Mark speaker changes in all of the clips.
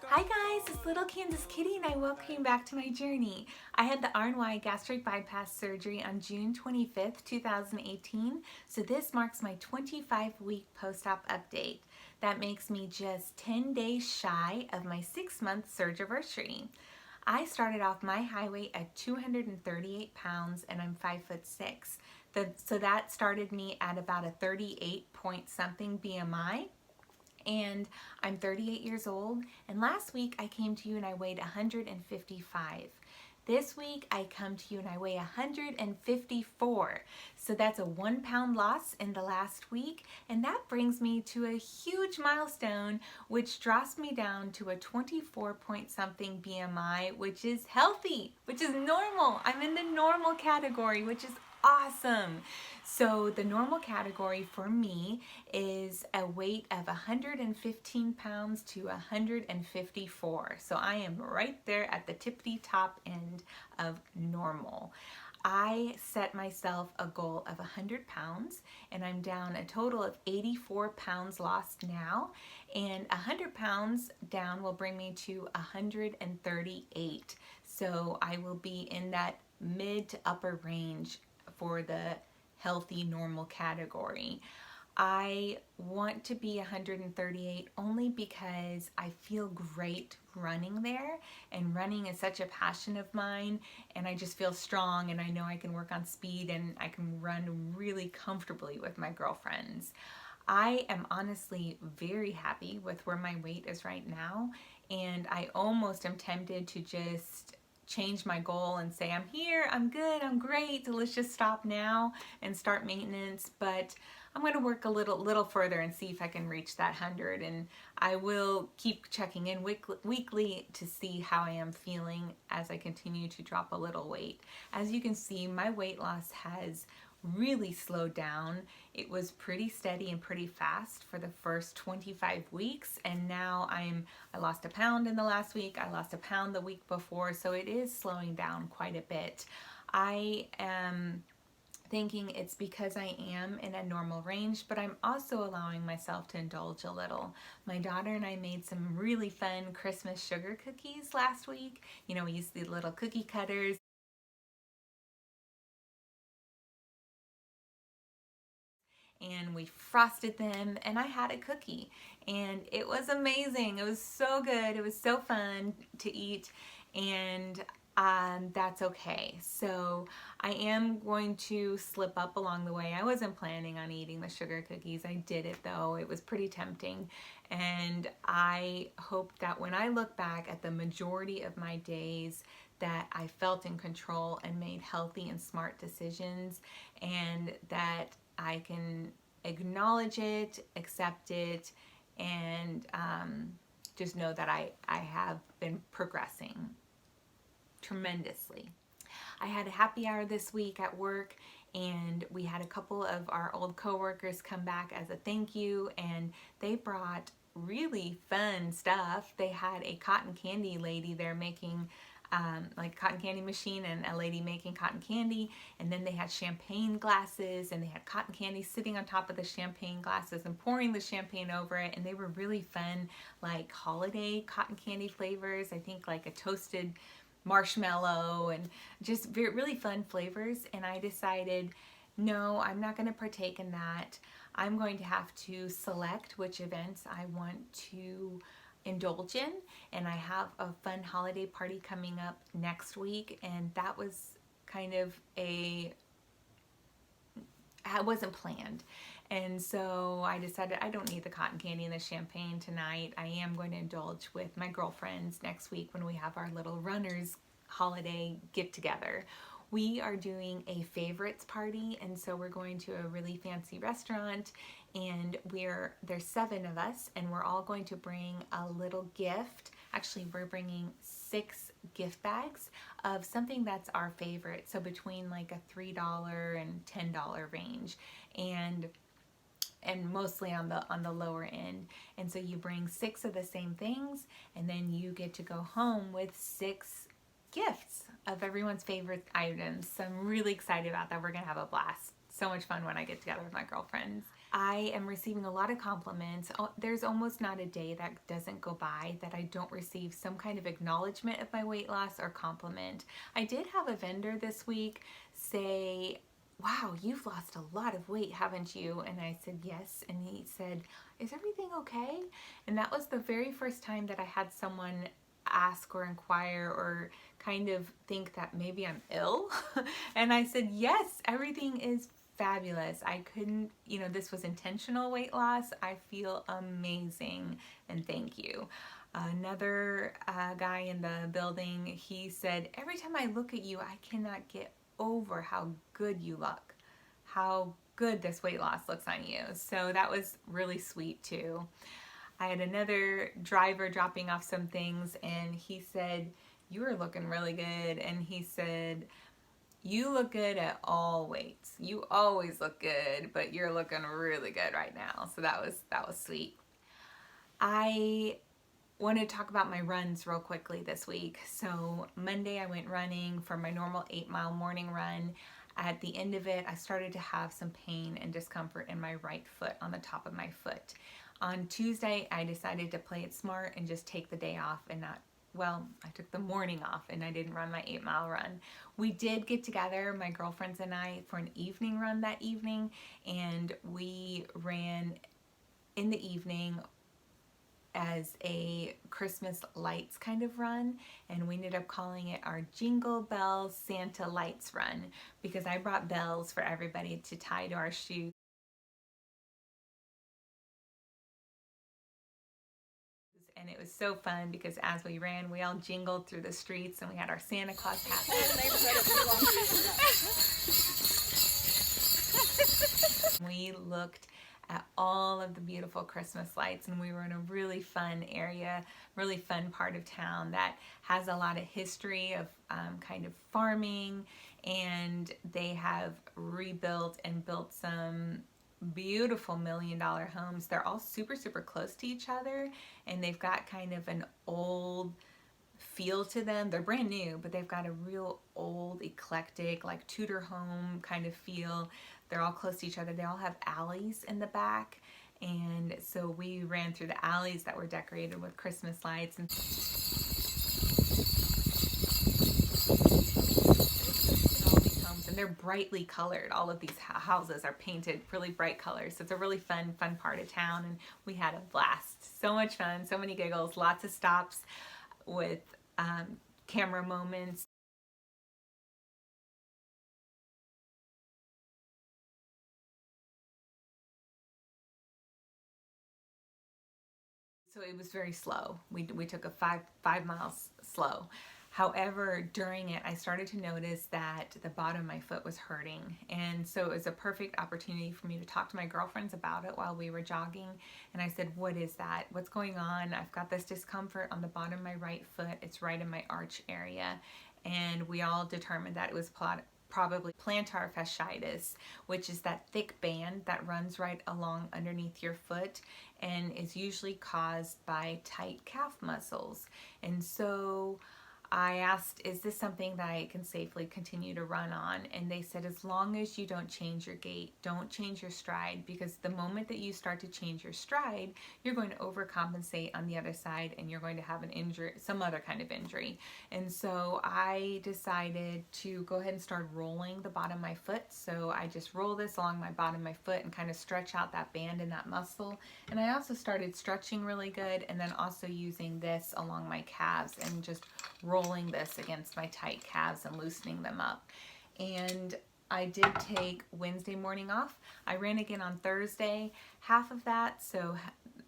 Speaker 1: Hi guys, it's Little Kansas Kitty and I welcome you back to my journey. I had the RNY gastric bypass surgery on June 25th, 2018, so this marks my 25-week post-op update. That makes me just 10 days shy of my 6-month surgery. I started off my high weight at 238 pounds and I'm 5'6". So that started me at about a 38 point something BMI. And I'm 38 years old, and last week I came to you and I weighed 155. This week I come to you and I weigh 154. So that's a 1 pound loss in the last week, and that brings me to a huge milestone, which drops me down to a 24 point something BMI, which is healthy, which is normal. I'm in the normal category, which is awesome. So the normal category for me is a weight of 115 pounds to 154. So I am right there at the tippity top end of normal. I set myself a goal of 100 pounds and I'm down a total of 84 pounds lost now, and 100 pounds down will bring me to 138. So I will be in that mid to upper range for the healthy normal category. I want to be 138 only because I feel great running there, and running is such a passion of mine, and I just feel strong and I know I can work on speed and I can run really comfortably with my girlfriends. I am honestly very happy with where my weight is right now, and I almost am tempted to just change my goal and say, I'm here, I'm good, I'm great, so let's just stop now and start maintenance. But I'm going to work a little further and see if I can reach that 100, and I will keep checking in weekly to see how I am feeling as I continue to drop a little weight. As you can see, my weight loss has really slowed down. It was pretty steady and pretty fast for the first 25 weeks, and now I lost a pound in the last week. I lost a pound the week before, so it is slowing down quite a bit. I am thinking it's because I am in a normal range, but I'm also allowing myself to indulge a little. My daughter and I made some really fun Christmas sugar cookies last week. You know, we used the little cookie cutters and we frosted them, and I had a cookie and it was amazing. It was so good. It was so fun to eat, and that's okay. So I am going to slip up along the way. I wasn't planning on eating the sugar cookies. I did it though. It was pretty tempting, and I hope that when I look back at the majority of my days that I felt in control and made healthy and smart decisions, and that I can acknowledge it, accept it, and just know that I have been progressing tremendously. I had a happy hour this week at work, and we had a couple of our old coworkers come back as a thank you, and they brought really fun stuff. They had a cotton candy lady there making like cotton candy machine, and a lady making cotton candy, and then they had champagne glasses, and they had cotton candy sitting on top of the champagne glasses and pouring the champagne over it, and they were really fun, like holiday cotton candy flavors. I think like a toasted marshmallow and just really fun flavors. And I decided, no, I'm not going to partake in that. I'm going to have to select which events I want to indulge in, and I have a fun holiday party coming up next week, and that was kind of it wasn't planned. And so I decided I don't need the cotton candy and the champagne tonight. I am going to indulge with my girlfriends next week when we have our little runners holiday get together. We are doing a favorites party, and so we're going to a really fancy restaurant, and there's 7 of us, and we're all going to bring a little gift. Actually, we're bringing 6 gift bags of something that's our favorite, so between like a $3 and $10 range, and mostly on the lower end. And so you bring 6 of the same things, and then you get to go home with 6 gifts of everyone's favorite items. So I'm really excited about that. We're gonna have a blast. So much fun when I get together with my girlfriends. I am receiving a lot of compliments. There's almost not a day that doesn't go by that I don't receive some kind of acknowledgement of my weight loss or compliment. I did have a vendor this week say, "Wow, you've lost a lot of weight, haven't you?" And I said, "Yes." And he said, "Is everything okay?" And that was the very first time that I had someone ask or inquire or kind of think that maybe I'm ill. And I said, "Yes, everything is fabulous. I couldn't, this was intentional weight loss. I feel amazing and thank you." Another guy in the building, he said, "Every time I look at you, I cannot get over how good you look, how good this weight loss looks on you." So that was really sweet too. I had another driver dropping off some things and he said, "You are looking really good." And he said, "You look good at all weights. You always look good, but you're looking really good right now." So that was sweet. I want to talk about my runs real quickly this week. So Monday I went running for my normal 8-mile morning run. At the end of it, I started to have some pain and discomfort in my right foot, on the top of my foot. On Tuesday, I decided to play it smart and just take the day off and I took the morning off and I didn't run my 8-mile run. We did get together, my girlfriends and I, for an evening run that evening, and we ran in the evening as a Christmas lights kind of run, and we ended up calling it our Jingle Bells Santa Lights Run because I brought bells for everybody to tie to our shoes. And it was so fun because as we ran, we all jingled through the streets and we had our Santa Claus hats. We looked at all of the beautiful Christmas lights, and we were in a really fun area, really fun part of town that has a lot of history of kind of farming, and they have rebuilt and built some beautiful $1 million homes. They're all super close to each other, and they've got kind of an old feel to them. They're brand new, but they've got a real old, eclectic, like Tudor home kind of feel. They're all close to each other. They all have alleys in the back, and so we ran through the alleys that were decorated with Christmas lights. And they're brightly colored. All of these houses are painted really bright colors. So it's a really fun part of town, and we had a blast. So much fun, so many giggles, lots of stops with camera moments. So it was very slow. We took a five miles slow. However, during it, I started to notice that the bottom of my foot was hurting. And so it was a perfect opportunity for me to talk to my girlfriends about it while we were jogging. And I said, "What is that? What's going on? I've got this discomfort on the bottom of my right foot. It's right in my arch area." And we all determined that it was probably plantar fasciitis, which is that thick band that runs right along underneath your foot and is usually caused by tight calf muscles. And so I asked, "Is this something that I can safely continue to run on?" And they said, "As long as you don't change your gait, don't change your stride, because the moment that you start to change your stride, you're going to overcompensate on the other side and you're going to have an injury, some other kind of injury." And so I decided to go ahead and start rolling the bottom of my foot. So I just roll this along my bottom of my foot and kind of stretch out that band and that muscle. And I also started stretching really good, and then also using this along my calves and just rolling this against my tight calves and loosening them up. And I did take Wednesday morning off. I ran again on Thursday, half of that, so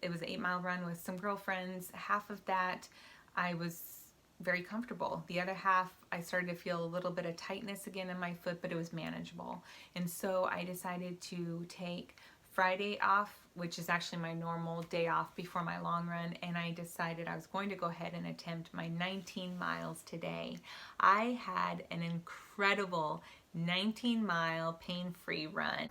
Speaker 1: it was an 8-mile run with some girlfriends. Half of that I was very comfortable. The other half, I started to feel a little bit of tightness again in my foot, but it was manageable. And so I decided to take Friday off, which is actually my normal day off before my long run, and I decided I was going to go ahead and attempt my 19 miles today. I had an incredible 19-mile pain-free run.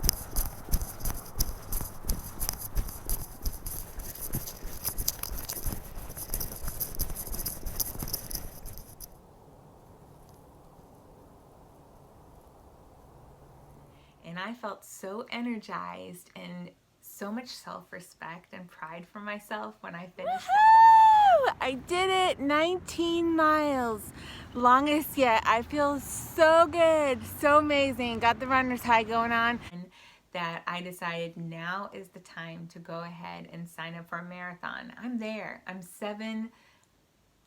Speaker 1: and I felt so energized and so much self-respect and pride for myself when I finished that. I did it, 19 miles, longest yet. I feel so good, so amazing. Got the runner's high going on. And that I decided now is the time to go ahead and sign up for a marathon. I'm there. I'm 7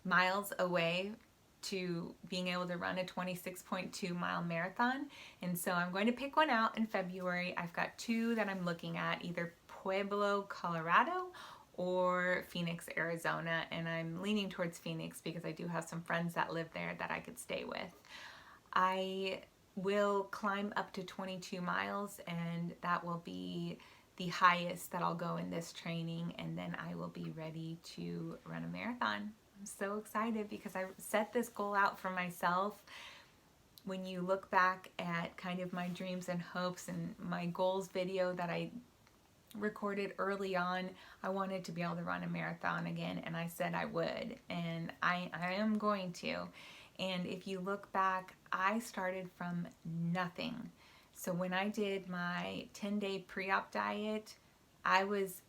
Speaker 1: miles away to being able to run a 26.2 mile marathon, and so I'm going to pick one out in February. I've got 2 that I'm looking at, either Pueblo, Colorado or Phoenix, Arizona, and I'm leaning towards Phoenix because I do have some friends that live there that I could stay with. I will climb up to 22 miles, and that will be the highest that I'll go in this training, and then I will be ready to run a marathon. I'm so excited because I set this goal out for myself. When you look back at kind of my dreams and hopes and my goals video that I recorded early on, I wanted to be able to run a marathon again, and I said I would, and I am going to. And if you look back, I started from nothing. So when I did my 10-day pre-op diet, I was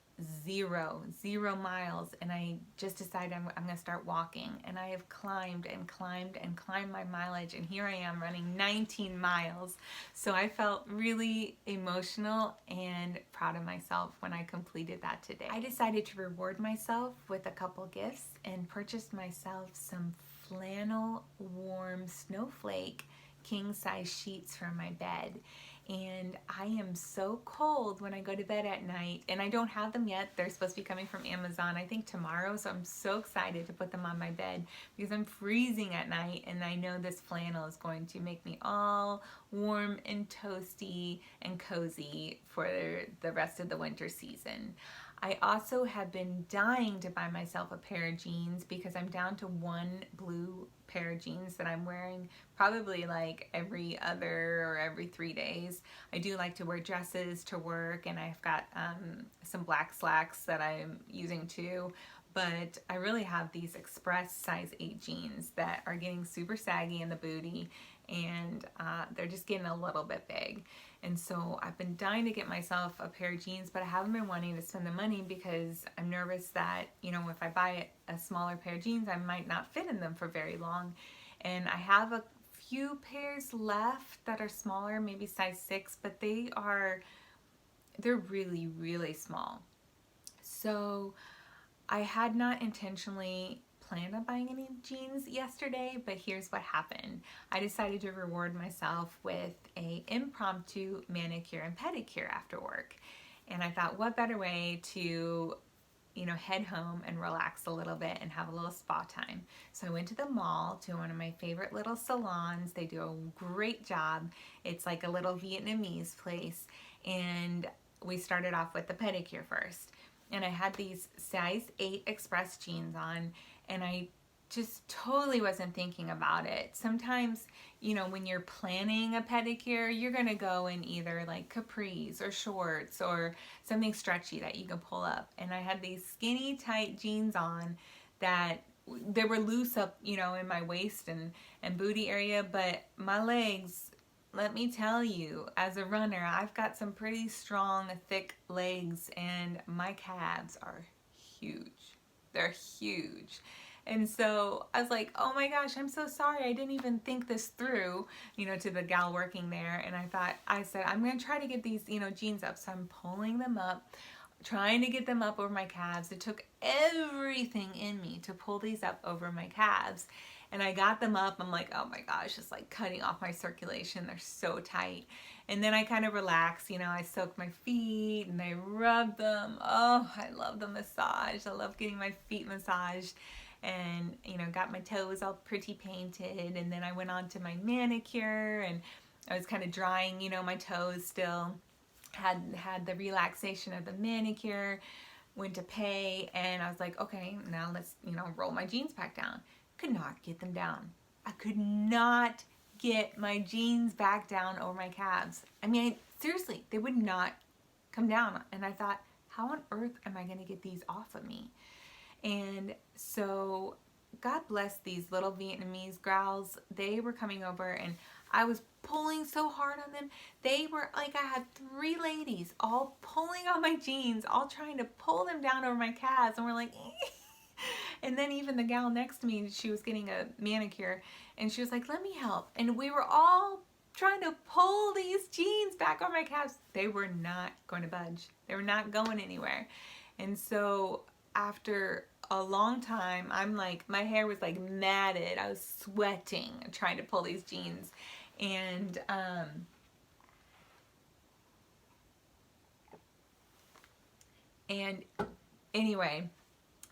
Speaker 1: zero miles, and I just decided I'm going to start walking, and I have climbed and climbed and climbed my mileage, and here I am running 19 miles. So I felt really emotional and proud of myself when I completed that today. I decided to reward myself with a couple gifts and purchased myself some flannel warm snowflake king size sheets for my bed. And I am so cold when I go to bed at night, and I don't have them yet. They're supposed to be coming from Amazon, I think tomorrow, so I'm so excited to put them on my bed because I'm freezing at night, and I know this flannel is going to make me all warm and toasty and cozy for the rest of the winter season. I also have been dying to buy myself a pair of jeans because I'm down to 1 blue pair of jeans that I'm wearing probably like every other or every 3 days. I do like to wear dresses to work, and I've got some black slacks that I'm using too, but I really have these express size 8 jeans that are getting super saggy in the booty, and they're just getting a little bit big. And so I've been dying to get myself a pair of jeans, but I haven't been wanting to spend the money because I'm nervous that, you know, if I buy a smaller pair of jeans, I might not fit in them for very long. And I have a few pairs left that are smaller, maybe size 6, but they're really, really small. So I had not intentionally planned on buying any jeans yesterday, but here's what happened. I decided to reward myself with an impromptu manicure and pedicure after work. And I thought, what better way to, you know, head home and relax a little bit and have a little spa time. So I went to the mall to one of my favorite little salons. They do a great job. It's like a little Vietnamese place. And we started off with the pedicure first. And I had these size 8 express jeans on, and I just totally wasn't thinking about it. Sometimes, you know, when you're planning a pedicure, you're gonna go in either like capris or shorts or something stretchy that you can pull up. And I had these skinny tight jeans on that they were loose up, you know, in my waist and booty area, but my legs, let me tell you, as a runner, I've got some pretty strong, thick legs, and my calves are huge. They're huge. And so I was like, oh my gosh, I'm so sorry. I didn't even think this through, you know, to the gal working there. And I said, I'm going to try to get these, you know, jeans up. So I'm pulling them up, trying to get them up over my calves. It took everything in me to pull these up over my calves. And I got them up. I'm like, oh my gosh, it's like cutting off my circulation. They're so tight. And then I kind of relax, you know, I soak my feet and I rub them. Oh, I love the massage. I love getting my feet massaged. And, you know, got my toes all pretty painted. And then I went on to my manicure, and I was kind of drying, you know, my toes still. Had the relaxation of the manicure, went to pay, and I was like, okay, now let's, you know, roll my jeans back down. Could not get them down. I could not get my jeans back down over my calves. I mean, seriously, they would not come down. And I thought, how on earth am I going to get these off of me? And so God bless these little Vietnamese gals. They were coming over and I was pulling so hard on them. They were like, I had 3 ladies all pulling on my jeans, all trying to pull them down over my calves, and we're like, and then even the gal next to me, she was getting a manicure, and she was like, let me help. And we were all trying to pull these jeans back on my calves. They were not going to budge. They were not going anywhere. And so after a long time, I'm like, my hair was like matted. I was sweating trying to pull these jeans. And anyway,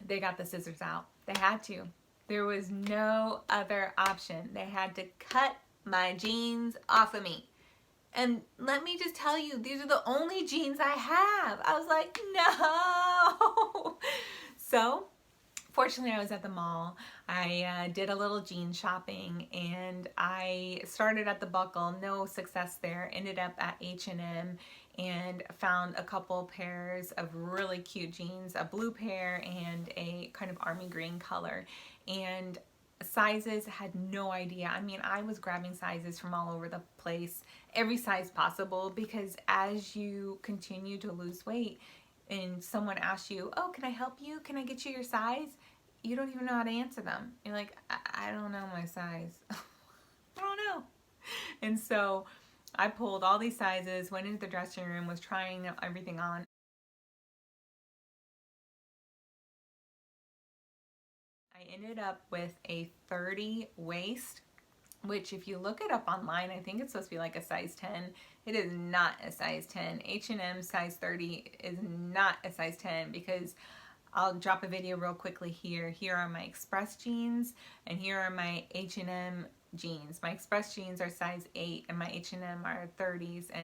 Speaker 1: they got the scissors out. They had to. There was no other option. They had to cut my jeans off of me. And let me just tell you, these are the only jeans I have. I was like, no. So, fortunately, I was at the mall. I did a little jean shopping, and I started at the Buckle. No success there. Ended up at H&M and found a couple pairs of really cute jeans, a blue pair and a kind of army green color. And sizes, had no idea. I mean, I was grabbing sizes from all over the place, every size possible, because as you continue to lose weight and someone asks you, oh, can I help you? Can I get you your size? You don't even know how to answer them. You're like, I don't know my size. I don't know. And so I pulled all these sizes, went into the dressing room, was trying everything on. I ended up with a 30 waist, which if you look it up online, I think it's supposed to be like a size 10. It is not a size 10. H&M size 30 is not a size 10, because I'll drop a video real quickly here. Here are my Express jeans, and here are my H&M jeans. My Express jeans are size 8, and my H&M are 30s. And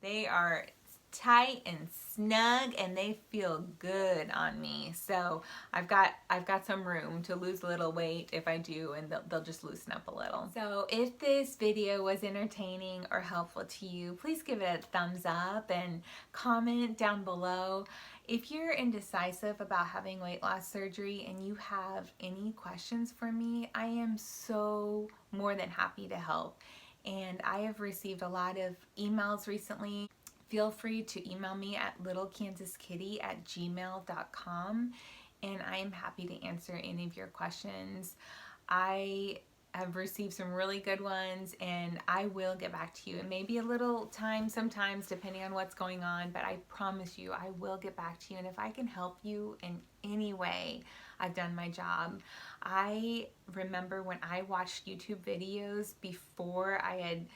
Speaker 1: they are tight and snug, and they feel good on me. So I've got some room to lose a little weight if I do, and they'll just loosen up a little. So if this video was entertaining or helpful to you, please give it a thumbs up and comment down below. If you're indecisive about having weight loss surgery and you have any questions for me, I am so more than happy to help. And I have received a lot of emails recently. Feel free to email me at littlekansaskitty@gmail.com, and I am happy to answer any of your questions. I have received some really good ones, and I will get back to you. It may be a little time sometimes depending on what's going on, but I promise you I will get back to you. And if I can help you in any way, I've done my job. I remember when I watched YouTube videos before I had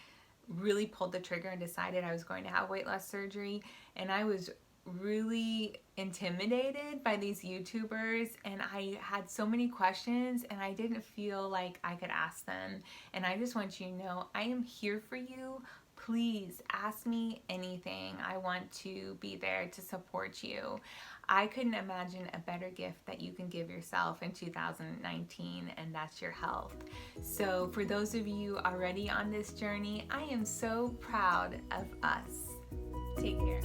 Speaker 1: really pulled the trigger and decided I was going to have weight loss surgery, and I was really intimidated by these YouTubers, and I had so many questions and I didn't feel like I could ask them. And I just want you to know I am here for you. Please ask me anything. I want to be there to support you. I couldn't imagine a better gift that you can give yourself in 2019, and that's your health. So for those of you already on this journey, I am so proud of us. Take care.